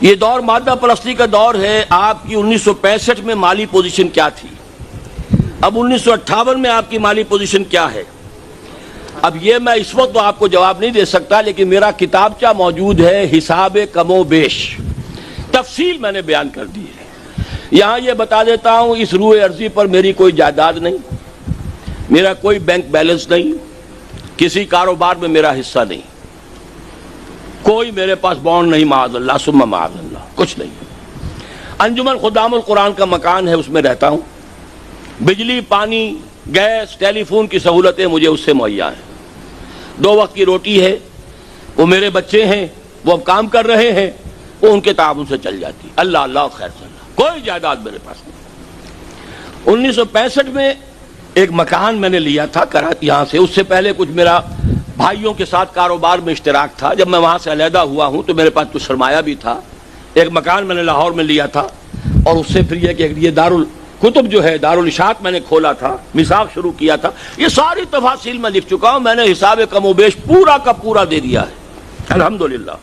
یہ دور مادہ پرستی کا دور ہے. آپ کی 1965 میں مالی پوزیشن کیا تھی؟ اب 1958 میں آپ کی مالی پوزیشن کیا ہے؟ اب یہ میں اس وقت تو آپ کو جواب نہیں دے سکتا، لیکن میرا کتابچہ موجود ہے، حساب کم و بیش تفصیل میں نے بیان کر دی ہے. یہاں یہ بتا دیتا ہوں، اس روئے ارضی پر میری کوئی جائیداد نہیں، میرا کوئی بینک بیلنس نہیں، کسی کاروبار میں میرا حصہ نہیں، کوئی میرے پاس بانڈ نہیں، معاذ اللہ ثم معاذ اللہ، کچھ نہیں. انجمن خدام القرآن کا مکان ہے، اس میں رہتا ہوں. بجلی، پانی، گیس، ٹیلی فون کی سہولتیں مجھے اس سے مہیا ہیں. 2 وقت کی روٹی ہے. وہ میرے بچے ہیں، وہ اب کام کر رہے ہیں، وہ ان کے تعاون سے چل جاتی. اللہ اللہ خیر صلی اللہ. کوئی جائیداد میرے پاس نہیں. 1965 میں ایک مکان میں نے لیا تھا کراچی یہاں سے. اس سے پہلے کچھ میرا بھائیوں کے ساتھ کاروبار میں اشتراک تھا. جب میں وہاں سے علیحدہ ہوا ہوں تو میرے پاس کچھ سرمایہ بھی تھا. ایک مکان میں نے لاہور میں لیا تھا، اور اس سے پھر یہ کہ یہ دارالکتب جو ہے، دارالاشاعت میں نے کھولا تھا، میثاق شروع کیا تھا. یہ ساری تفاصیل میں لکھ چکا ہوں. میں نے حساب کم و بیش پورا کا پورا دے دیا ہے الحمدللہ.